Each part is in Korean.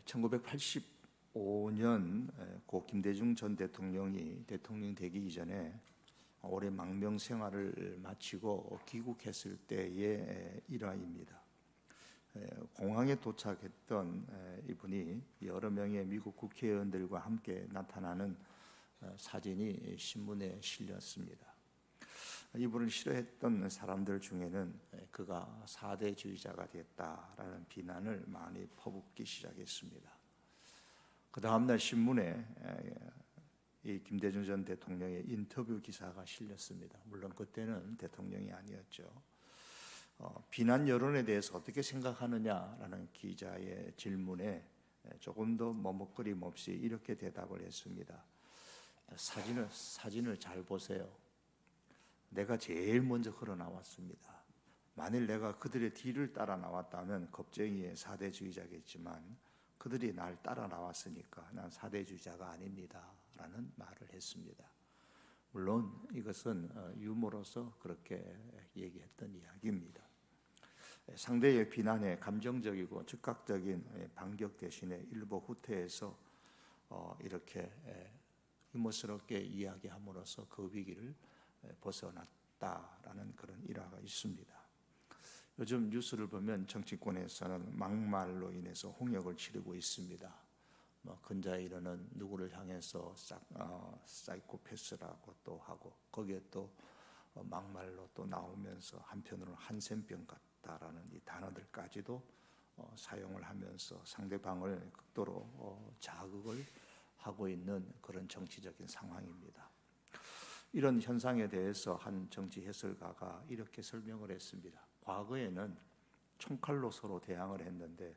1985년 고 김대중 전 대통령이 대통령 되기 이전에 오래 망명 생활을 마치고 귀국했을 때의 일화입니다. 공항에 도착했던 이분이 여러 명의 미국 국회의원들과 함께 나타나는 사진이 신문에 실렸습니다. 이분을 싫어했던 사람들 중에는 그가 사대주의자가 됐다라는 비난을 많이 퍼붓기 시작했습니다. 그 다음날 신문에 이 김대중 전 대통령의 인터뷰 기사가 실렸습니다. 물론 그때는 대통령이 아니었죠. 비난 여론에 대해서 어떻게 생각하느냐라는 기자의 질문에 조금 더 머뭇거림 없이 이렇게 대답을 했습니다. 사진을 잘 보세요. 내가 제일 먼저 걸어 나왔습니다. 만일 내가 그들의 뒤를 따라 나왔다면 겁쟁이의 사대주의자겠지만 그들이 날 따라 나왔으니까 난 사대주의자가 아닙니다 라는 말을 했습니다. 물론 이것은 유머로서 그렇게 얘기했던 이야기입니다. 상대의 비난에 감정적이고 즉각적인 반격 대신에 일부 후퇴해서 이렇게 유머스럽게 이야기함으로써 그 위기를 벗어났다라는 그런 일화가 있습니다. 요즘 뉴스를 보면 정치권에서는 막말로 인해서 홍역을 치르고 있습니다. 근자에 이르는 누구를 향해서 사이코패스라고 또 하고 거기에 또 막말로 또 나오면서 한편으로는 한센병 같다라는 이 단어들까지도 사용을 하면서 상대방을 극도로 자극을 하고 있는 그런 정치적인 상황입니다. 이런 현상에 대해서 한 정치 해설가가 이렇게 설명을 했습니다. 과거에는 총칼로 서로 대항을 했는데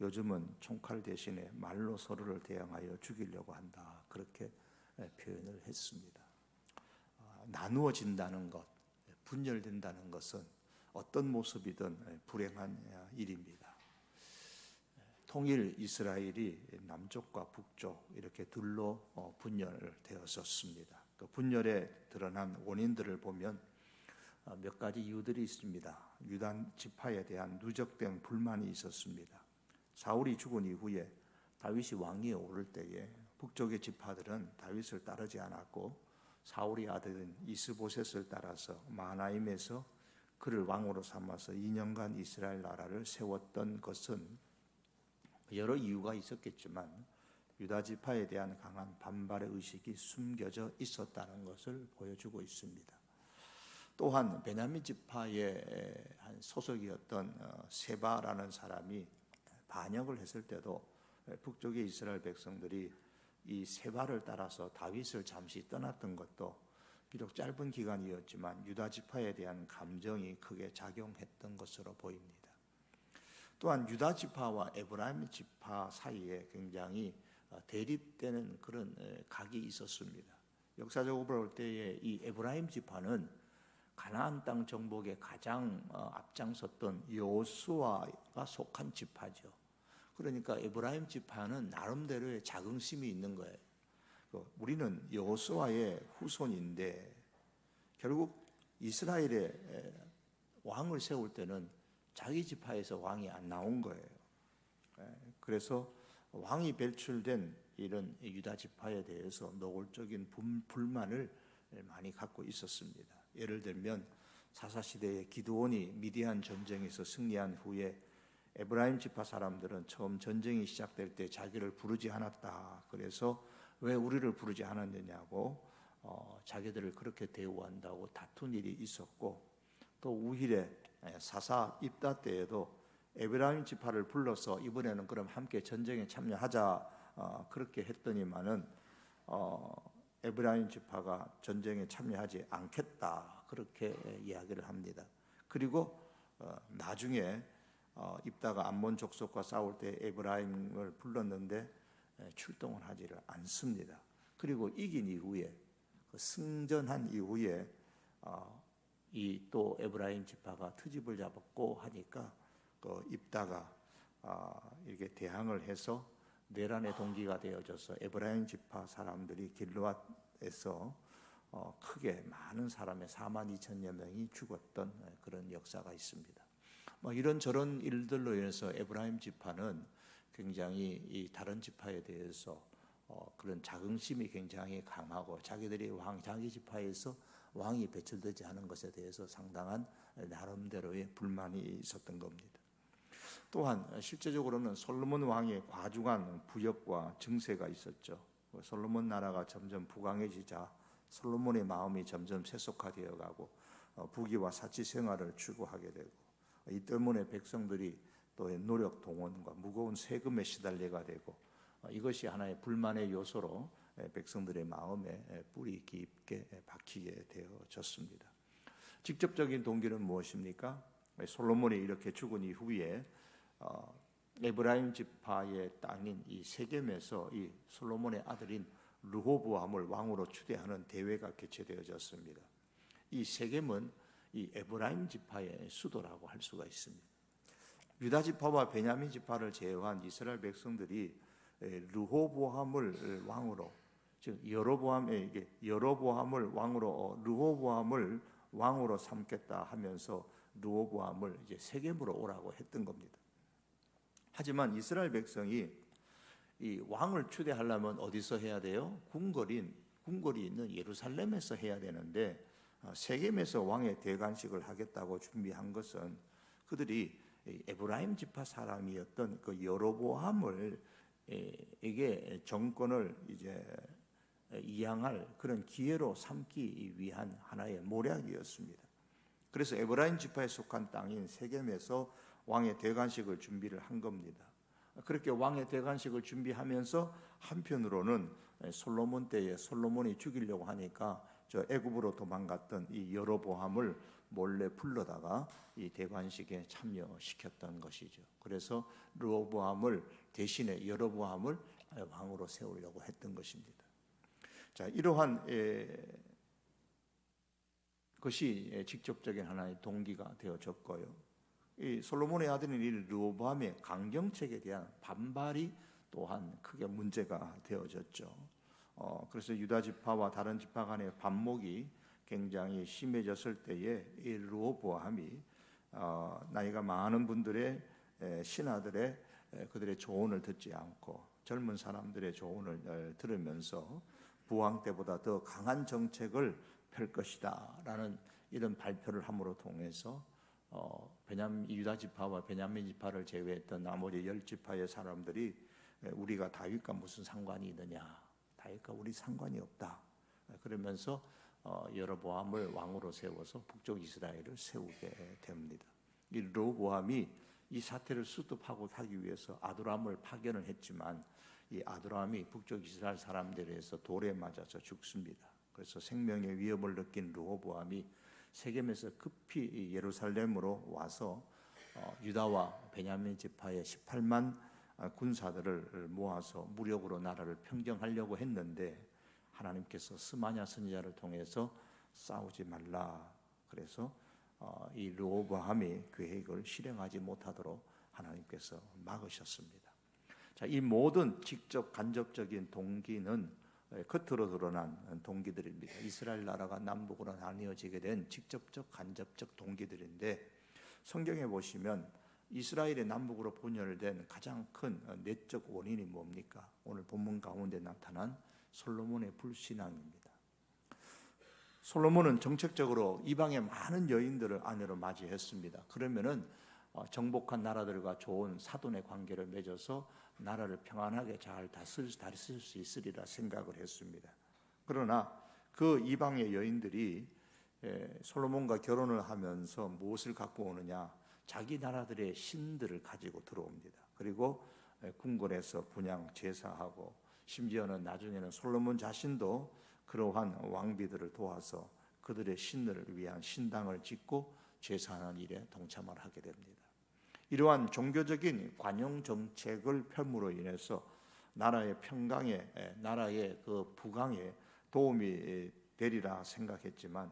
요즘은 총칼 대신에 말로 서로를 대항하여 죽이려고 한다. 그렇게 표현을 했습니다. 나누어진다는 것, 분열된다는 것은 어떤 모습이든 불행한 일입니다. 통일 이스라엘이 남쪽과 북쪽 이렇게 둘로 분열되었었습니다. 그 분열에 드러난 원인들을 보면 몇 가지 이유들이 있습니다. 유다 지파에 대한 누적된 불만이 있었습니다. 사울이 죽은 이후에 다윗이 왕위에 오를 때에 북쪽의 지파들은 다윗을 따르지 않았고 사울의 아들인 이스보셋을 따라서 마하나임에서 그를 왕으로 삼아서 2년간 이스라엘 나라를 세웠던 것은 여러 이유가 있었겠지만 유다 지파에 대한 강한 반발의 의식이 숨겨져 있었다는 것을 보여주고 있습니다. 또한 베냐민 지파의 한 소속이었던 세바라는 사람이 반역을 했을 때도 북쪽의 이스라엘 백성들이 이 세바를 따라서 다윗을 잠시 떠났던 것도 비록 짧은 기간이었지만 유다 지파에 대한 감정이 크게 작용했던 것으로 보입니다. 또한 유다 지파와 에브라임 지파 사이에 굉장히 대립되는 그런 각이 있었습니다. 역사적으로 볼 때에 이 에브라임 지파는 가나안 땅 정복에 가장 앞장섰던 여호수아가 속한 지파죠. 그러니까 에브라임 지파는 나름대로의 자긍심이 있는 거예요. 우리는 여호수아의 후손인데 결국 이스라엘의 왕을 세울 때는 자기 지파에서 왕이 안 나온 거예요. 그래서 왕이 배출된 이런 유다 지파에 대해서 노골적인 불만을 많이 갖고 있었습니다. 예를 들면 사사시대에 기드온이 미디안 전쟁에서 승리한 후에 에브라임 지파 사람들은 처음 전쟁이 시작될 때 자기를 부르지 않았다. 그래서 왜 우리를 부르지 않았느냐고 자기들을 그렇게 대우한다고 다툰 일이 있었고 또 우힐에 사사 입다 때에도 에브라임 지파를 불러서 이번에는 그럼 함께 전쟁에 참여하자 그렇게 했더니만은 에브라임 지파가 전쟁에 참여하지 않겠다 그렇게 이야기를 합니다. 그리고 나중에 입다가 암몬 족속과 싸울 때 에브라임을 불렀는데 출동을 하지를 않습니다. 그리고 이긴 이후에 승전한 이후에 이 또 에브라임 지파가 트집을 잡았고 하니까 입다가 이렇게 대항을 해서 내란의 동기가 되어져서 에브라임 지파 사람들이 길르앗에서 크게 많은 사람의 4만 2천여 명이 죽었던 그런 역사가 있습니다. 이런저런 일들로 인해서 에브라임 지파는 굉장히 이 다른 지파에 대해서 그런 자긍심이 굉장히 강하고 자기들이 자기 지파에서 왕이 배출되지 않은 것에 대해서 상당한 나름대로의 불만이 있었던 겁니다. 또한 실제적으로는 솔로몬 왕의 과중한 부역과 증세가 있었죠. 솔로몬 나라가 점점 부강해지자 솔로몬의 마음이 점점 세속화되어 가고 부귀와 사치 생활을 추구하게 되고, 이 때문에 백성들이 또 노력 동원과 무거운 세금에 시달리게 되고, 이것이 하나의 불만의 요소로 백성들의 마음에 뿌리 깊게 박히게 되어졌습니다. 직접적인 동기는 무엇입니까? 솔로몬이 이렇게 죽은 이후에 에브라임 지파의 땅인 이 세겜에서 이 솔로몬의 아들인 르호보암을 왕으로 추대하는 대회가 개최되어졌습니다. 이 세겜은 이 에브라임 지파의 수도라고 할 수가 있습니다. 유다 지파와 베냐민 지파를 제외한 이스라엘 백성들이 르호보암을 왕으로, 즉 여로보암을 왕으로 르호보암을 왕으로 삼겠다 하면서 르호보암을 이제 세겜으로 오라고 했던 겁니다. 하지만 이스라엘 백성이 이 왕을 추대하려면 어디서 해야 돼요? 궁궐이 있는 예루살렘에서 해야 되는데, 세겜에서 왕의 대관식을 하겠다고 준비한 것은 그들이 에브라임 지파 사람이었던 그 여로보암을 에게 정권을 이제 이양할 그런 기회로 삼기 위한 하나의 모략이었습니다. 그래서 에브라임 지파에 속한 땅인 세겜에서 왕의 대관식을 준비를 한 겁니다. 그렇게 왕의 대관식을 준비하면서 한편으로는 솔로몬 때에 솔로몬이 죽이려고 하니까 저 애굽으로 도망갔던 이 여로보암을 몰래 불러다가 이 대관식에 참여시켰던 것이죠. 그래서 르호보암을 대신에 여로보암을 왕으로 세우려고 했던 것입니다. 자, 이러한 것이 직접적인 하나의 동기가 되어졌고요. 이 솔로몬의 아들인 이 르호보암의 강경책에 대한 반발이 또한 크게 문제가 되어졌죠. 그래서 유다 지파와 다른 지파 간의 반목이 굉장히 심해졌을 때에 이 르호보암이 나이가 많은 분들의 신하들의 그들의 조언을 듣지 않고 젊은 사람들의 조언을 들으면서 부왕 때보다 더 강한 정책을 펼 것이다라는 이런 발표를 함으로 통해서 유다 지파와 베냐민 지파를 제외했던 나머지 10지파의 사람들이 우리가 다윗과 무슨 상관이 있느냐, 다윗과 우리 상관이 없다, 그러면서 여로보암을 왕으로 세워서 북쪽 이스라엘을 세우게 됩니다. 이 르호보암이 이 사태를 수습하고 하기 위해서 아두람을 파견을 했지만 이 아두람이 북쪽 이스라엘 사람들에서 돌에 맞아서 죽습니다. 그래서 생명의 위협을 느낀 르호보암이 세겜에서 급히 예루살렘으로 와서 유다와 베냐민 지파의 18만 군사들을 모아서 무력으로 나라를 평정하려고 했는데, 하나님께서 스마냐 선지자를 통해서 싸우지 말라, 그래서 이 르호보암의 계획을 실행하지 못하도록 하나님께서 막으셨습니다. 자, 이 모든 직접 간접적인 동기는 겉으로 드러난 동기들입니다. 이스라엘 나라가 남북으로 나뉘어지게 된 직접적 간접적 동기들인데, 성경에 보시면 이스라엘의 남북으로 분열된 가장 큰 내적 원인이 뭡니까? 오늘 본문 가운데 나타난 솔로몬의 불신앙입니다. 솔로몬은 정책적으로 이방의 많은 여인들을 아내로 맞이했습니다. 그러면은 정복한 나라들과 좋은 사돈의 관계를 맺어서 나라를 평안하게 잘 다스릴 수 있으리라 생각을 했습니다. 그러나 그 이방의 여인들이 솔로몬과 결혼을 하면서 무엇을 갖고 오느냐? 자기 나라들의 신들을 가지고 들어옵니다. 그리고 궁궐에서 분향 제사하고, 심지어는 나중에는 솔로몬 자신도 그러한 왕비들을 도와서 그들의 신들을 위한 신당을 짓고 제사하는 일에 동참을 하게 됩니다. 이러한 종교적인 관용 정책을 펼므로 인해서 나라의 평강에, 나라의 그 부강에 도움이 되리라 생각했지만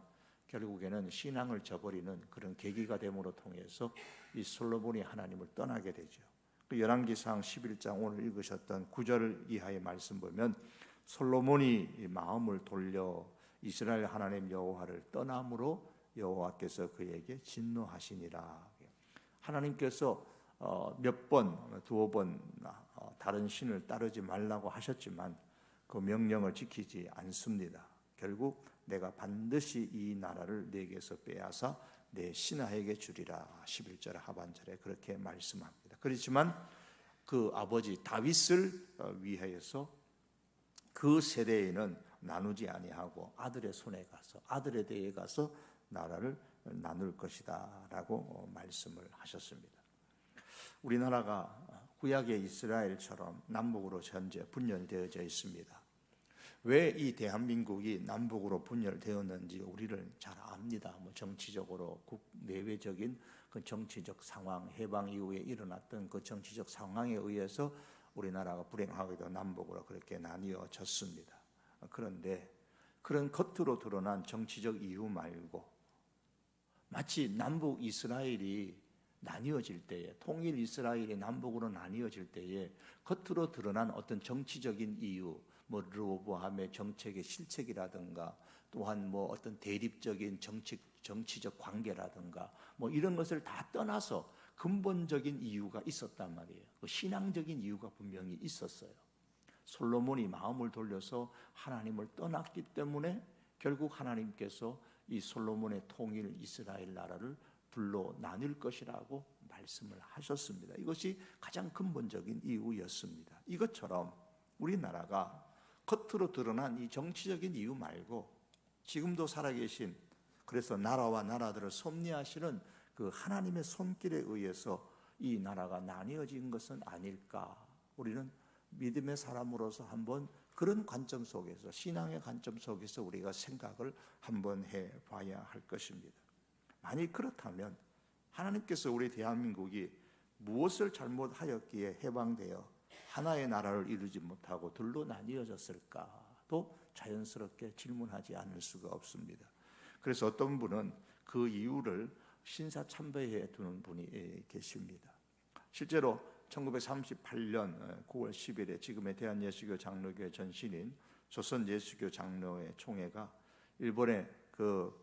결국에는 신앙을 저버리는 그런 계기가 됨으로 통해서 이 솔로몬이 하나님을 떠나게 되죠. 그 열왕기상 11장 오늘 읽으셨던 9절 이하의 말씀 보면 솔로몬이 마음을 돌려 이스라엘 하나님 여호와를 떠남으로 여호와께서 그에게 진노하시니라. 하나님께서 몇 번, 두어 번 다른 신을 따르지 말라고 하셨지만 그 명령을 지키지 않습니다. 결국 내가 반드시 이 나라를 내게서 빼앗아 내 신하에게 주리라 11절 하반절에 그렇게 말씀합니다. 그렇지만 그 아버지 다윗을 위하여서 그 세대에는 나누지 아니하고 아들의 손에 가서 아들에 대해 가서 나라를 나눌 것이다 라고 말씀을 하셨습니다. 우리나라가 구약의 이스라엘처럼 남북으로 현재 분열되어져 있습니다. 왜 이 대한민국이 남북으로 분열되었는지 우리를 잘 압니다. 정치적으로 내외적인 그 정치적 상황, 해방 이후에 일어났던 그 정치적 상황에 의해서 우리나라가 불행하게도 남북으로 그렇게 나뉘어졌습니다. 그런데 그런 겉으로 드러난 정치적 이유 말고 마치 남북 이스라엘이 나뉘어질 때에, 통일 이스라엘이 남북으로 나뉘어질 때에 겉으로 드러난 어떤 정치적인 이유, 르호보암의 정책의 실책이라든가 또한 어떤 대립적인 정치적 관계라든가 이런 것을 다 떠나서 근본적인 이유가 있었단 말이에요. 신앙적인 이유가 분명히 있었어요. 솔로몬이 마음을 돌려서 하나님을 떠났기 때문에 결국 하나님께서 이 솔로몬의 통일 이스라엘 나라를 둘로 나눌 것이라고 말씀을 하셨습니다. 이것이 가장 근본적인 이유였습니다. 이것처럼 우리나라가 겉으로 드러난 이 정치적인 이유 말고 지금도 살아계신, 그래서 나라와 나라들을 섭리하시는 그 하나님의 손길에 의해서 이 나라가 나뉘어진 것은 아닐까. 우리는 믿음의 사람으로서 한번 그런 관점 속에서, 신앙의 관점 속에서 우리가 생각을 한번 해봐야 할 것입니다. 만약 그렇다면 하나님께서 우리 대한민국이 무엇을 잘못하였기에 해방되어 하나의 나라를 이루지 못하고 둘로 나뉘어졌을까도 자연스럽게 질문하지 않을 수가 없습니다. 그래서 어떤 분은 그 이유를 신사참배에 두는 분이 계십니다. 실제로 1938년 9월 10일에 지금의 대한예수교 장로교회 전신인 조선예수교 장로회 총회가 일본의 그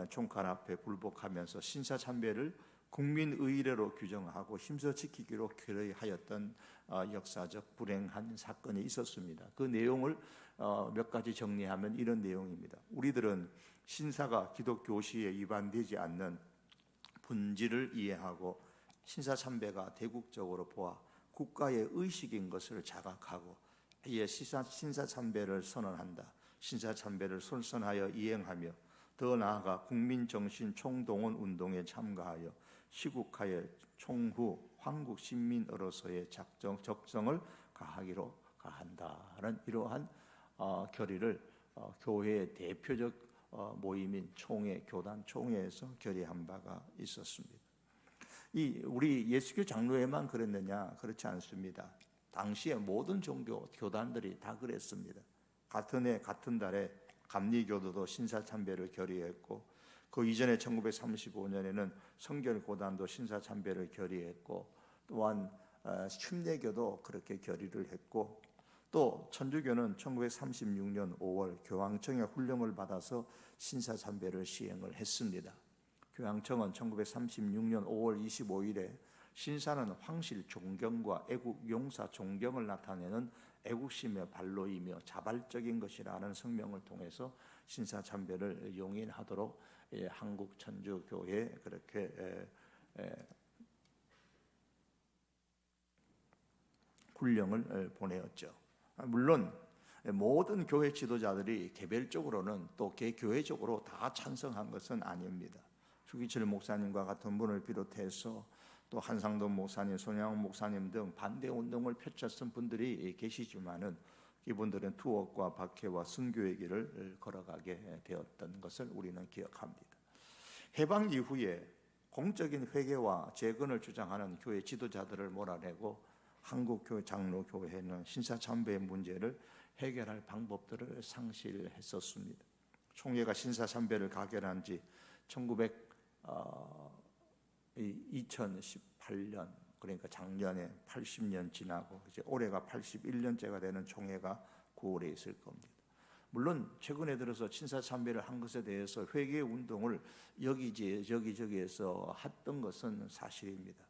총칼 앞에 굴복하면서 신사참배를 국민의례로 규정하고 힘써 지키기로 결의하였던 역사적 불행한 사건이 있었습니다. 그 내용을 몇 가지 정리하면 이런 내용입니다. 우리들은 신사가 기독교시에 위반되지 않는 본질을 이해하고 신사참배가 대국적으로 보아 국가의 의식인 것을 자각하고 이에 신사참배를 선언한다. 신사참배를 솔선하여 이행하며 더 나아가 국민정신 총동원 운동에 참가하여 시국하에 총후 황국 신민으로서의 적성을 가하기로 가한다는 이러한 결의를 교회의 대표적 모임인 총회, 교단 총회에서 결의한 바가 있었습니다. 우리 예수교 장로회만 그랬느냐? 그렇지 않습니다. 당시에 모든 종교 교단들이 다 그랬습니다. 같은 해 같은 달에 감리교도도 신사참배를 결의했고, 그 이전에 1935년에는 성결고단도 신사참배를 결의했고, 또한 침례교도 그렇게 결의를 했고, 또 천주교는 1936년 5월 교황청의 훈령을 받아서 신사참배를 시행을 했습니다. 교황청은 1936년 5월 25일에 신사는 황실 존경과 애국 용사 존경을 나타내는 애국심의 발로이며 자발적인 것이라는 성명을 통해서 신사참배를 용인하도록 한국 천주교회에 그렇게 훈령을 보내었죠. 물론 모든 교회 지도자들이 개별적으로는 또 개교회적으로 다 찬성한 것은 아닙니다. 주기철 목사님과 같은 분을 비롯해서 또 한상돈 목사님, 손양훈 목사님 등 반대 운동을 펼쳤던 분들이 계시지만은 이분들은 투옥과 박해와 순교의 길을 걸어가게 되었던 것을 우리는 기억합니다. 해방 이후에 공적인 회개와 재건을 주장하는 교회 지도자들을 몰아내고 한국교회 장로교회는 신사참배의 문제를 해결할 방법들을 상실했었습니다. 총회가 신사참배를 가결한 지 2018년, 그러니까 작년에 80년 지나고 이제 올해가 81년째가 되는 총회가 9월에 있을 겁니다. 물론 최근에 들어서 신사참배를 한 것에 대해서 회개 운동을 여기저기에서 했던 것은 사실입니다.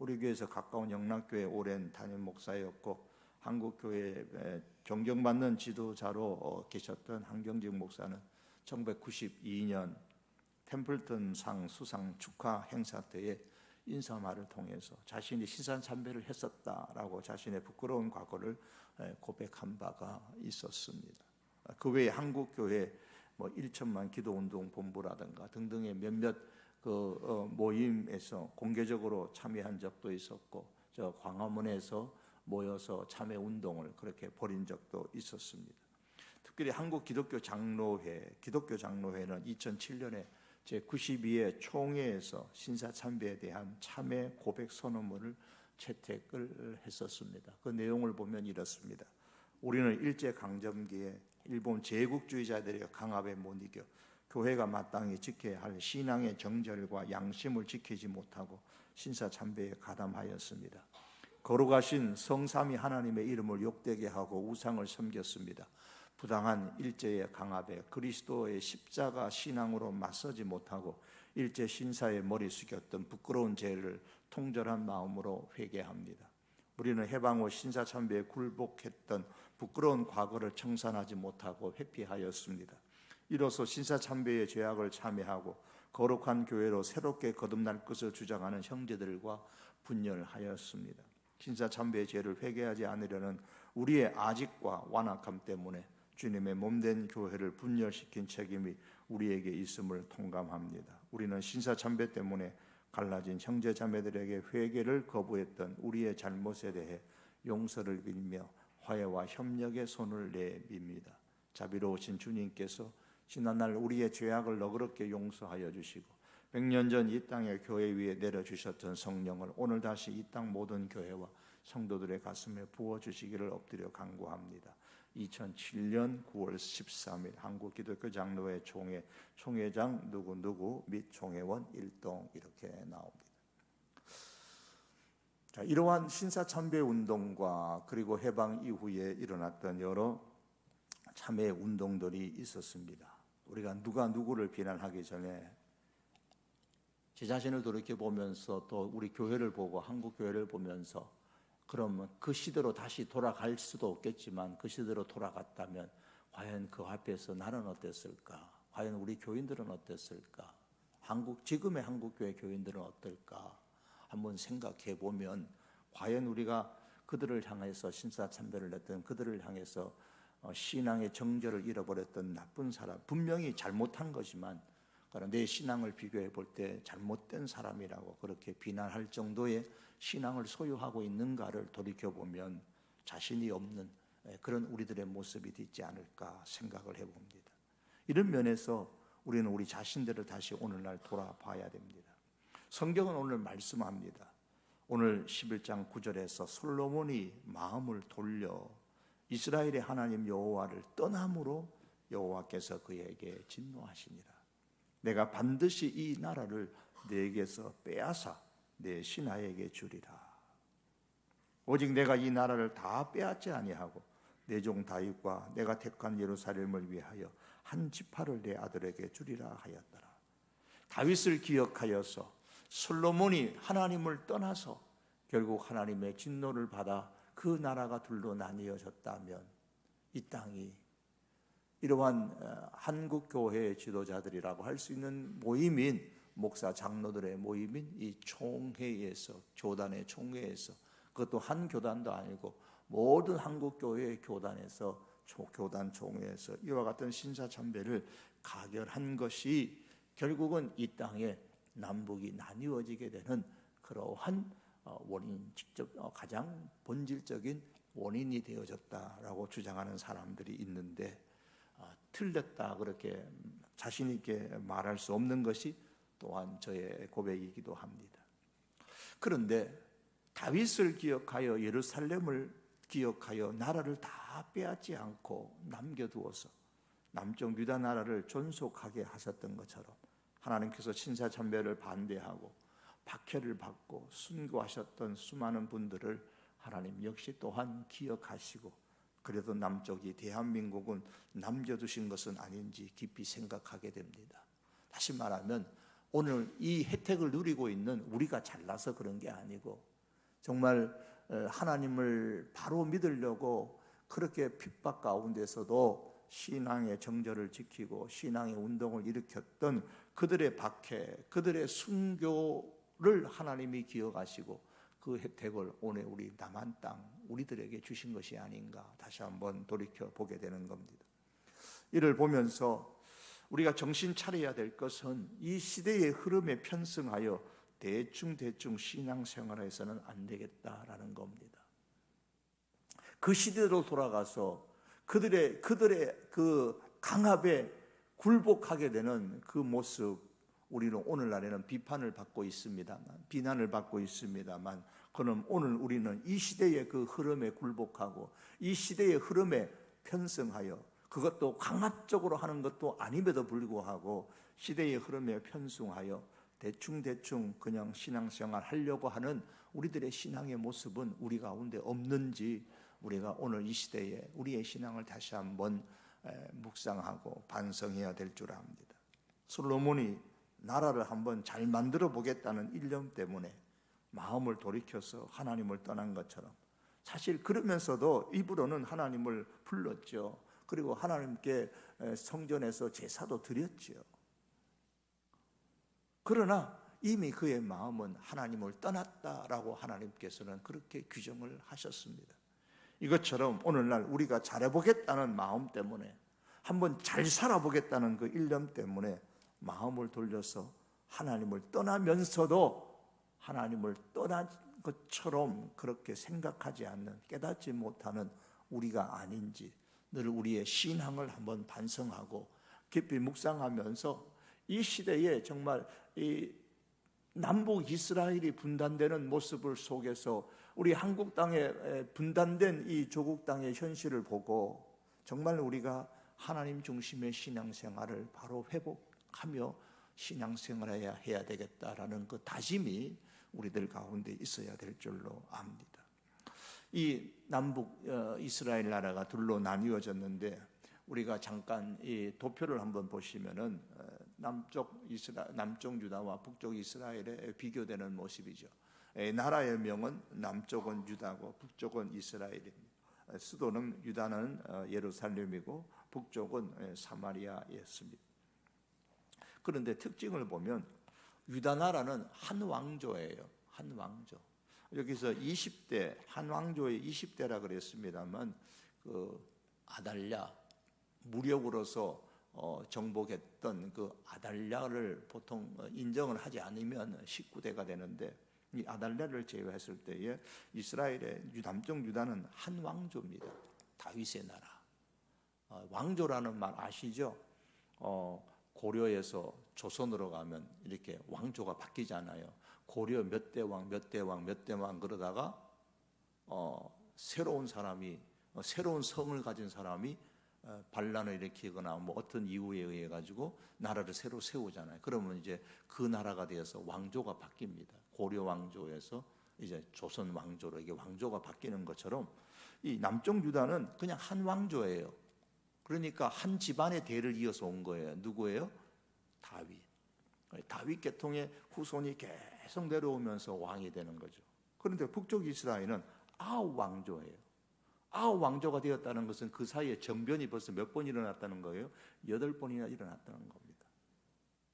우리 교회에서 가까운 영락교회 오랜 담임 목사였고 한국교회에 존경받는 지도자로 계셨던 한경직 목사는 1992년 템플턴상 수상 축하 행사 때에 인사말을 통해서 자신이 신사참배를 했었다라고 자신의 부끄러운 과거를 고백한 바가 있었습니다. 그 외에 한국교회 1천만 기도운동 본부라든가 등등의 몇몇 모임에서 공개적으로 참여한 적도 있었고, 저 광화문에서 모여서 참회 운동을 그렇게 벌인 적도 있었습니다. 특별히 한국 기독교 장로회는 2007년에 제92회 총회에서 신사참배에 대한 참회 고백 선언문을 채택을 했었습니다. 그 내용을 보면 이렇습니다. 우리는 일제강점기에 일본 제국주의자들의 강압에 못 이겨 교회가 마땅히 지켜야 할 신앙의 정절과 양심을 지키지 못하고 신사참배에 가담하였습니다. 거룩하신 성삼위 하나님의 이름을 욕되게 하고 우상을 섬겼습니다. 부당한 일제의 강압에 그리스도의 십자가 신앙으로 맞서지 못하고 일제 신사에 머리 숙였던 부끄러운 죄를 통절한 마음으로 회개합니다. 우리는 해방 후 신사참배에 굴복했던 부끄러운 과거를 청산하지 못하고 회피하였습니다. 이로써 신사참배의 죄악을 참회하고 거룩한 교회로 새롭게 거듭날 것을 주장하는 형제들과 분열하였습니다. 신사참배의 죄를 회개하지 않으려는 우리의 아직과 완악함 때문에 주님의 몸된 교회를 분열시킨 책임이 우리에게 있음을 통감합니다. 우리는 신사참배 때문에 갈라진 형제자매들에게 회개를 거부했던 우리의 잘못에 대해 용서를 빌며 화해와 협력의 손을 내밉니다. 자비로우신 주님께서 지난날 우리의 죄악을 너그럽게 용서하여 주시고 100년 전 이 땅의 교회 위에 내려주셨던 성령을 오늘 다시 이 땅 모든 교회와 성도들의 가슴에 부어주시기를 엎드려 간구합니다. 2007년 9월 13일 한국기독교 장로회 총회장 누구누구 및 총회원 일동 이렇게 나옵니다. 자, 이러한 신사참배 운동과 그리고 해방 이후에 일어났던 여러 참회 운동들이 있었습니다. 우리가 누가 누구를 비난하기 전에 제 자신을 돌이켜보면서 또 우리 교회를 보고 한국 교회를 보면서 그러면 그 시대로 다시 돌아갈 수도 없겠지만 그 시대로 돌아갔다면 과연 그 앞에서 나는 어땠을까? 과연 우리 교인들은 어땠을까? 지금의 한국교회 교인들은 어떨까? 한번 생각해 보면 과연 우리가 그들을 향해서 신사참배를 했던 그들을 향해서 신앙의 정절을 잃어버렸던 나쁜 사람, 분명히 잘못한 거지만 내 신앙을 비교해 볼 때 잘못된 사람이라고 그렇게 비난할 정도의 신앙을 소유하고 있는가를 돌이켜보면 자신이 없는 그런 우리들의 모습이 있지 않을까 생각을 해봅니다. 이런 면에서 우리는 우리 자신들을 다시 오늘날 돌아봐야 됩니다. 성경은 오늘 말씀합니다. 오늘 11장 9절에서 솔로몬이 마음을 돌려 이스라엘의 하나님 여호와를 떠남으로 여호와께서 그에게 진노하시니라. 내가 반드시 이 나라를 내게서 빼앗아 내 신하에게 주리라. 오직 내가 이 나라를 다 빼앗지 아니하고 내 종 다윗과 내가 택한 예루살렘을 위하여 한 지파를 내 아들에게 주리라 하였더라. 다윗을 기억하여서 솔로몬이 하나님을 떠나서 결국 하나님의 진노를 받아 그 나라가 둘로 나뉘어졌다면 이 땅이 이러한 한국 교회의 지도자들이라고 할 수 있는 모임인 목사 장로들의 모임인 이 총회에서 교단의 총회에서 그것도 한 교단도 아니고 모든 한국 교회의 교단에서 교단 총회에서 이와 같은 신사참배를 가결한 것이 결국은 이 땅에 남북이 나뉘어지게 되는 그러한 원인, 직접 가장 본질적인 원인이 되어졌다라고 주장하는 사람들이 있는데 틀렸다 그렇게 자신 있게 말할 수 없는 것이 또한 저의 고백이기도 합니다. 그런데 다윗을 기억하여 예루살렘을 기억하여 나라를 다 빼앗지 않고 남겨두어서 남쪽 유다 나라를 존속하게 하셨던 것처럼 하나님께서 신사참배를 반대하고 박해를 받고 순교하셨던 수많은 분들을 하나님 역시 또한 기억하시고 그래도 남쪽이 대한민국은 남겨두신 것은 아닌지 깊이 생각하게 됩니다. 다시 말하면 오늘 이 혜택을 누리고 있는 우리가 잘나서 그런 게 아니고 정말 하나님을 바로 믿으려고 그렇게 핍박 가운데서도 신앙의 정절을 지키고 신앙의 운동을 일으켰던 그들의 박해, 그들의 순교를 하나님이 기억하시고 그 혜택을 오늘 우리 남한 땅 우리들에게 주신 것이 아닌가 다시 한번 돌이켜 보게 되는 겁니다. 이를 보면서 우리가 정신 차려야 될 것은 이 시대의 흐름에 편승하여 대충 신앙생활을 해서는 안 되겠다라는 겁니다. 그 시대로 돌아가서 그들의 그 강압에 굴복하게 되는 그 모습, 우리는 오늘날에는 비판을 받고 있습니다만, 비난을 받고 있습니다만, 그럼 오늘 우리는 이 시대의 그 흐름에 굴복하고 이 시대의 흐름에 편승하여, 그것도 강압적으로 하는 것도 아님에도 불구하고 시대의 흐름에 편승하여 대충 그냥 신앙생활 하려고 하는 우리들의 신앙의 모습은 우리 가운데 없는지, 우리가 오늘 이 시대에 우리의 신앙을 다시 한번 묵상하고 반성해야 될 줄 압니다. 솔로몬이 나라를 한번 잘 만들어 보겠다는 일념 때문에 마음을 돌이켜서 하나님을 떠난 것처럼, 사실 그러면서도 입으로는 하나님을 불렀죠. 그리고 하나님께 성전에서 제사도 드렸죠. 그러나 이미 그의 마음은 하나님을 떠났다라고 하나님께서는 그렇게 규정을 하셨습니다. 이것처럼 오늘날 우리가 잘해보겠다는 마음 때문에, 한번 잘 살아보겠다는 그 일념 때문에 마음을 돌려서 하나님을 떠나면서도 하나님을 떠난 것처럼 그렇게 생각하지 않는, 깨닫지 못하는 우리가 아닌지 늘 우리의 신앙을 한번 반성하고 깊이 묵상하면서 이 시대에 정말 이 남북 이스라엘이 분단되는 모습을 속에서 우리 한국 땅에 분단된 이 조국 땅의 현실을 보고 정말 우리가 하나님 중심의 신앙생활을 바로 회복하며 신앙생활을 해야 되겠다라는 그 다짐이 우리들 가운데 있어야 될 줄로 압니다. 이 남북 이스라엘 나라가 둘로 나뉘어졌는데, 우리가 잠깐 이 도표를 한번 보시면은 남쪽 유다와 북쪽 이스라엘에 비교되는 모습이죠. 나라의 명은 남쪽은 유다고 북쪽은 이스라엘입니다. 수도는 유다는 예루살렘이고 북쪽은 사마리아였습니다. 그런데 특징을 보면 유다 나라는 한 왕조예요. 한 왕조. 여기서 20대, 한 왕조의 20대라 그랬습니다만, 그 아달랴, 무력으로서 정복했던 그 아달랴를 보통 인정을 하지 않으면 19대가 되는데, 이 아달랴를 제외했을 때에 이스라엘의 남쪽 유다는 한 왕조입니다. 다윗의 나라. 왕조라는 말 아시죠? 고려에서 조선으로 가면 이렇게 왕조가 바뀌잖아요. 고려 몇 대왕 그러다가 새로운 사람이, 새로운 성을 가진 사람이 반란을 일으키거나 뭐 어떤 이유에 의해 가지고 나라를 새로 세우잖아요. 그러면 이제 그 나라가 되어서 왕조가 바뀝니다. 고려 왕조에서 이제 조선 왕조로 이게 왕조가 바뀌는 것처럼 이 남쪽 유다는 그냥 한 왕조예요. 그러니까 한 집안의 대를 이어서 온 거예요. 누구예요? 다윗. 다윗 계통의 후손이 계속 내려오면서 왕이 되는 거죠. 그런데 북쪽 이스라엘은 아홉 왕조예요. 아홉 왕조가 되었다는 것은 그 사이에 정변이 벌써 몇 번 일어났다는 거예요? 8번이나 일어났다는 겁니다.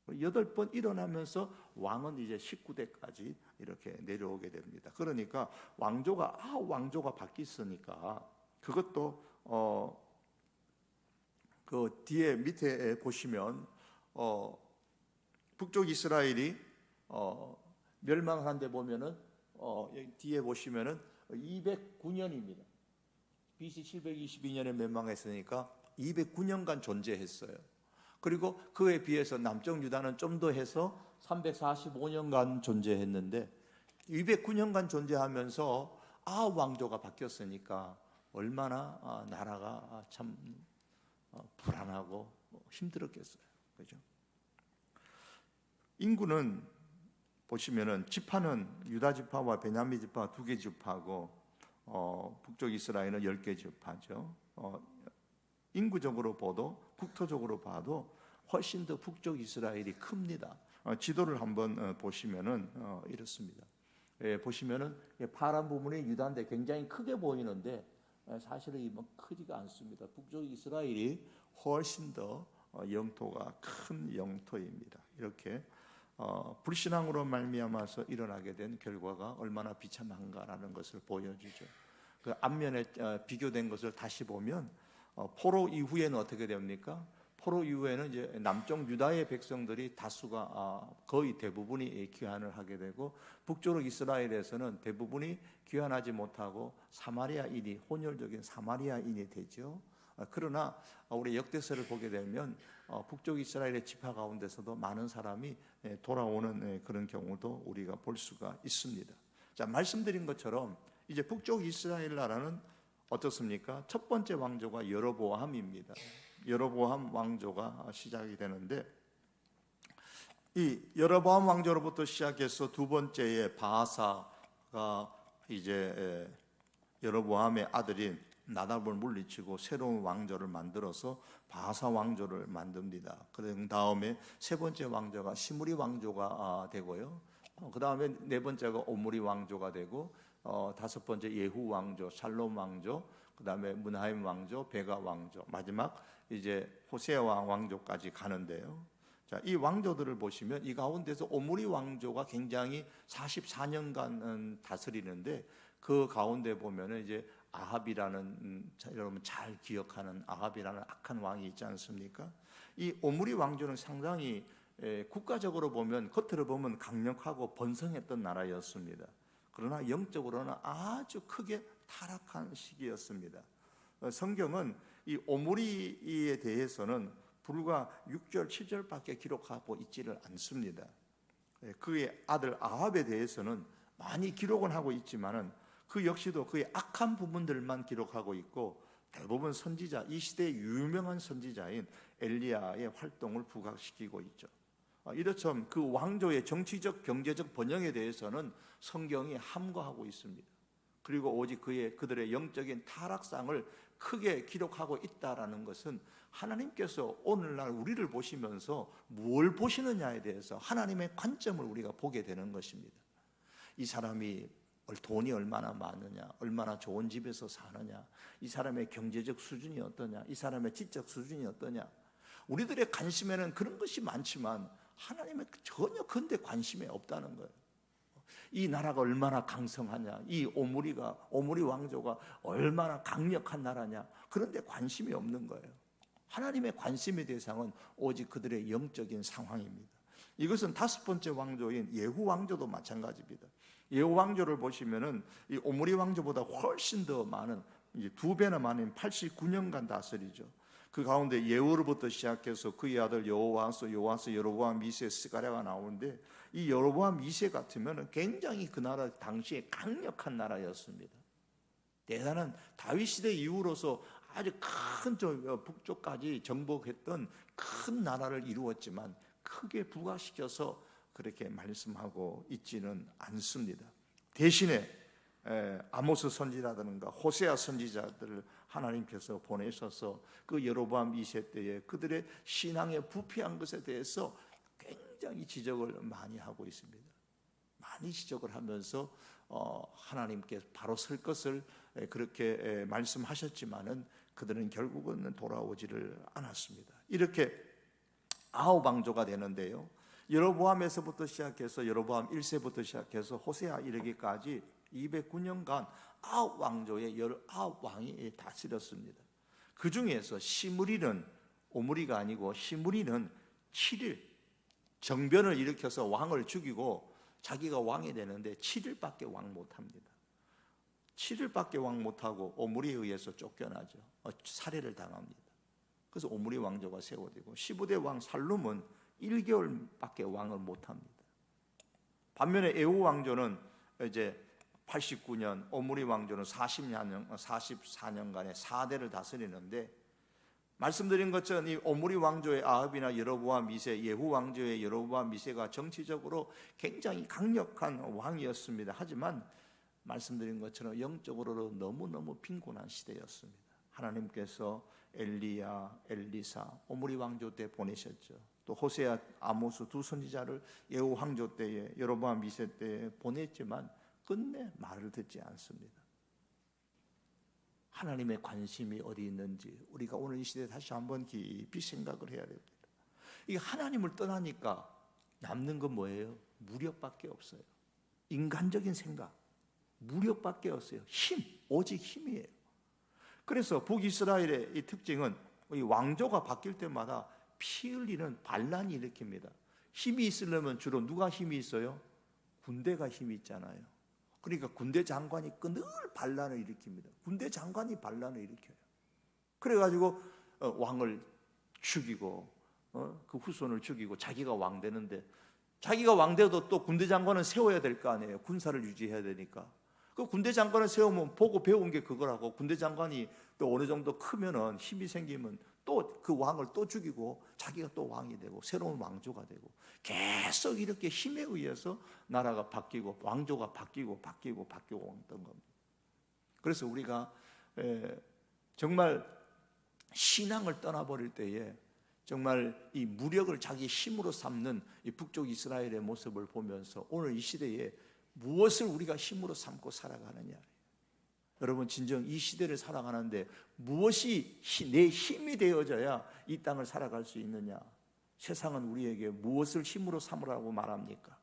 8번 일어나면서 왕은 이제 19대까지 이렇게 내려오게 됩니다. 그러니까 아홉 왕조가 바뀌었으니까, 그것도 그 뒤에 밑에 보시면 북쪽 이스라엘이 멸망한 데 보면은 여기 뒤에 보시면은 209년입니다. BC 722년에 멸망했으니까 209년간 존재했어요. 그리고 그에 비해서 남쪽 유다는 좀 더 해서 345년간 존재했는데, 209년간 존재하면서 아홉 왕조가 바뀌었으니까 얼마나 나라가 참 불안하고 힘들었겠어요. 그죠? 인구는 보시면은 지파는 유다 지파와 베냐민 지파 2개 지파고, 북쪽 이스라엘은 10개 지파죠. 인구적으로 봐도, 국토적으로 봐도 훨씬 더 북쪽 이스라엘이 큽니다. 지도를 한번 보시면은 이렇습니다. 보시면은 파란 부분이 유다인데 굉장히 크게 보이는데 사실은 이 크지가 않습니다. 북쪽 이스라엘이 훨씬 더 영토가 큰 영토입니다. 이렇게 불신앙으로 말미암아서 일어나게 된 결과가 얼마나 비참한가라는 것을 보여주죠. 그 앞면에 비교된 것을 다시 보면 포로 이후에는 어떻게 됩니까? 포로 이후에는 이제 남쪽 유다의 백성들이 다수가 거의 대부분이 귀환을 하게 되고 북쪽 이스라엘에서는 대부분이 귀환하지 못하고 사마리아인이 혼혈적인 사마리아인이 되죠. 그러나 우리 역대서를 보게 되면 북쪽 이스라엘의 지파 가운데서도 많은 사람이 돌아오는 그런 경우도 우리가 볼 수가 있습니다. 자, 말씀드린 것처럼 이제 북쪽 이스라엘 나라는 어떻습니까? 첫 번째 왕조가 여로보암입니다. 여로보암 왕조가 시작이 되는데 이 여로보암 왕조로부터 시작해서 두 번째의 바하사가 이제 여로보암의 아들인 나답을 물리치고 새로운 왕조를 만들어서 바하사 왕조를 만듭니다. 그 다음에 세 번째 왕조가 시므리 왕조가 되고요. 그 다음에 네 번째가 오므리 왕조가 되고 다섯 번째 예후 왕조, 샬롬 왕조, 그 다음에 문하임 왕조, 베가 왕조, 마지막 이제 호세아 왕조까지 가는데요. 자, 이 왕조들을 보시면 이 가운데서 오므리 왕조가 굉장히 44년간 다스리는데 그 가운데 보면은 이제 아합이라는 여러분 잘 기억하는 아합이라는 악한 왕이 있지 않습니까? 이 오므리 왕조는 상당히 국가적으로 보면 겉으로 보면 강력하고 번성했던 나라였습니다. 그러나 영적으로는 아주 크게 타락한 시기였습니다. 성경은 이 오므리에 대해서는 불과 6절, 7절밖에 기록하고 있지를 않습니다. 그의 아들 아합에 대해서는 많이 기록은 하고 있지만은 그 역시도 그의 악한 부분들만 기록하고 있고 대부분 선지자, 이 시대의 유명한 선지자인 엘리야의 활동을 부각시키고 있죠. 이렇처럼 그 왕조의 정치적, 경제적 번영에 대해서는 성경이 함구하고 있습니다. 그리고 오직 그들의 영적인 타락상을 크게 기록하고 있다라는 것은 하나님께서 오늘날 우리를 보시면서 뭘 보시느냐에 대해서 하나님의 관점을 우리가 보게 되는 것입니다. 이 사람이 돈이 얼마나 많으냐, 얼마나 좋은 집에서 사느냐, 이 사람의 경제적 수준이 어떠냐, 이 사람의 지적 수준이 어떠냐. 우리들의 관심에는 그런 것이 많지만 하나님의 전혀 근데 관심이 없다는 거예요. 이 나라가 얼마나 강성하냐, 이 오므리 왕조가 얼마나 강력한 나라냐, 그런데 관심이 없는 거예요. 하나님의 관심의 대상은 오직 그들의 영적인 상황입니다. 이것은 다섯 번째 왕조인 예후 왕조도 마찬가지입니다. 예후 왕조를 보시면은 이 오므리 왕조보다 훨씬 더 많은, 이제 두 배나 많은 89년간 다스리죠. 그 가운데 예후로부터 시작해서 그의 아들 여호와스, 여로보암 2세, 스가랴가 나오는데 이 여로보암 2세 같으면 굉장히 그 나라 당시에 강력한 나라였습니다. 대단한 다윗 시대 이후로서 아주 큰 북쪽까지 정복했던 큰 나라를 이루었지만 크게 부각시켜서 그렇게 말씀하고 있지는 않습니다. 대신에 아모스 선지자라든가 호세아 선지자들을 하나님께서 보내셔서 그 여로보암 2세 때에 그들의 신앙에 부패한 것에 대해서 굉장히 지적을 많이 하고 있습니다. 많이 지적을 하면서 하나님께 바로 설 것을 그렇게 말씀하셨지만은 그들은 결국은 돌아오지를 않았습니다. 이렇게 아홉 왕조가 되는데요. 여로보암에서부터 시작해서 여로보암 1세부터 시작해서 호세아 이르기까지 209년간 아홉 왕조의 19왕이 다스렸습니다. 그 중에서 시므리는 오므리가 아니고 시므리는 7일 정변을 일으켜서 왕을 죽이고 자기가 왕이 되는데 7일밖에 왕 못합니다. 7일밖에 왕 못하고 오므리에 의해서 쫓겨나죠. 살해를 당합니다. 그래서 오므리 왕조가 세워지고 15대 왕 살룸은 1개월밖에 왕을 못합니다. 반면에 예후 왕조는 이제 89년, 오므리 왕조는 44년간의 4대를 다스리는데 말씀드린 것처럼 이 오므리 왕조의 아합이나 여로보암 2세, 예후 왕조의 여로보암 2세가 정치적으로 굉장히 강력한 왕이었습니다. 하지만 말씀드린 것처럼 영적으로 너무너무 빈곤한 시대였습니다. 하나님께서 엘리야, 엘리사, 오므리 왕조 때 보내셨죠. 또 호세아, 아모스 두 선지자를 예후 왕조 때에 여로보암 2세 때에 보냈지만 끝내 말을 듣지 않습니다. 하나님의 관심이 어디 있는지 우리가 오늘 이 시대에 다시 한번 깊이 생각을 해야 됩니다. 이게 하나님을 떠나니까 남는 건 뭐예요? 무력밖에 없어요. 인간적인 생각, 무력밖에 없어요. 힘, 오직 힘이에요. 그래서 북이스라엘의 이 특징은 이 왕조가 바뀔 때마다 피 흘리는 반란이 일으킵니다. 힘이 있으려면 주로 누가 힘이 있어요? 군대가 힘이 있잖아요. 그러니까 군대 장관이 늘 반란을 일으킵니다. 군대 장관이 반란을 일으켜요. 그래가지고 왕을 죽이고 그 후손을 죽이고 자기가 왕 되는데, 자기가 왕 돼도 또 군대 장관은 세워야 될 거 아니에요. 군사를 유지해야 되니까. 그 군대 장관을 세우면 보고 배운 게 그거라고, 군대 장관이 또 어느 정도 크면은 힘이 생기면 또 그 왕을 또 죽이고 자기가 또 왕이 되고 새로운 왕조가 되고, 계속 이렇게 힘에 의해서 나라가 바뀌고 왕조가 바뀌고 왔던 겁니다. 그래서 우리가 정말 신앙을 떠나버릴 때에 정말 이 무력을 자기 힘으로 삼는 이 북쪽 이스라엘의 모습을 보면서 오늘 이 시대에 무엇을 우리가 힘으로 삼고 살아가느냐. 여러분, 진정 이 시대를 살아가는데 무엇이 내 힘이 되어져야 이 땅을 살아갈 수 있느냐. 세상은 우리에게 무엇을 힘으로 삼으라고 말합니까?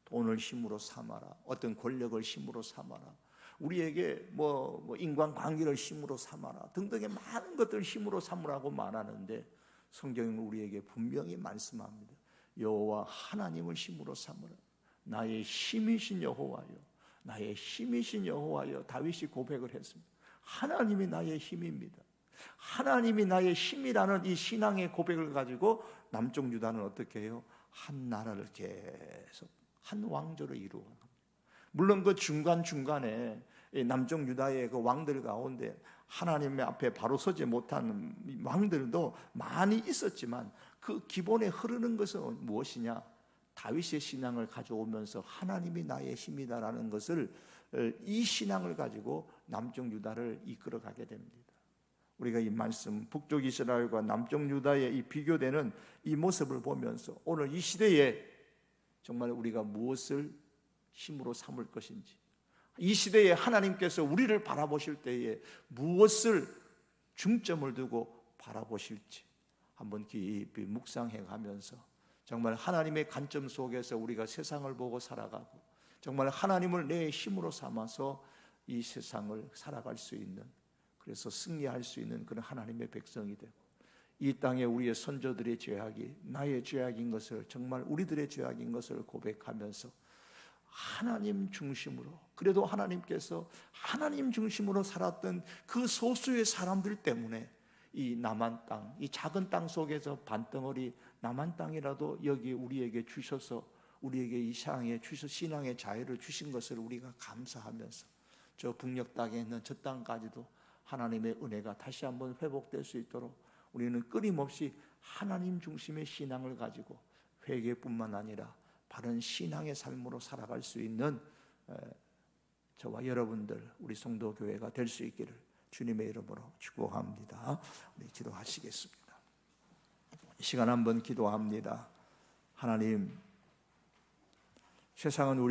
돈을 힘으로 삼아라, 어떤 권력을 힘으로 삼아라, 우리에게 뭐 인간관계를 힘으로 삼아라 등등의 많은 것들을 힘으로 삼으라고 말하는데, 성경은 우리에게 분명히 말씀합니다. 여호와 하나님을 힘으로 삼으라. 나의 힘이신 여호와여, 나의 힘이신 여호와여. 다윗이 고백을 했습니다. 하나님이 나의 힘입니다. 하나님이 나의 힘이라는 이 신앙의 고백을 가지고 남쪽 유다는 어떻게 해요? 한 나라를 계속 한 왕조를 이루어갑니다. 물론 그 중간중간에 남쪽 유다의 그 왕들 가운데 하나님의 앞에 바로 서지 못한 왕들도 많이 있었지만, 그 기본에 흐르는 것은 무엇이냐? 다윗의 신앙을 가져오면서 하나님이 나의 힘이다라는 것을, 이 신앙을 가지고 남쪽 유다를 이끌어가게 됩니다. 우리가 이 말씀, 북쪽 이스라엘과 남쪽 유다의 이 비교되는 이 모습을 보면서 오늘 이 시대에 정말 우리가 무엇을 힘으로 삼을 것인지, 이 시대에 하나님께서 우리를 바라보실 때에 무엇을 중점을 두고 바라보실지 한번 깊이 묵상해 가면서 정말 하나님의 관점 속에서 우리가 세상을 보고 살아가고, 정말 하나님을 내 힘으로 삼아서 이 세상을 살아갈 수 있는, 그래서 승리할 수 있는 그런 하나님의 백성이 되고, 이 땅에 우리의 선조들의 죄악이 나의 죄악인 것을, 정말 우리들의 죄악인 것을 고백하면서 하나님 중심으로, 그래도 하나님께서 하나님 중심으로 살았던 그 소수의 사람들 때문에 이 남한 땅, 이 작은 땅 속에서 반덩어리 남한 땅이라도 여기 우리에게 주셔서, 우리에게 이 신앙의 자유를 주신 것을 우리가 감사하면서 저 북녘 땅에 있는 저 땅까지도 하나님의 은혜가 다시 한번 회복될 수 있도록 우리는 끊임없이 하나님 중심의 신앙을 가지고 회개뿐만 아니라 바른 신앙의 삶으로 살아갈 수 있는 저와 여러분들, 우리 성도교회가 될 수 있기를 주님의 이름으로 축복합니다. 우리 기도하시겠습니다. 이 시간 한번 기도합니다. 하나님, 세상은 우리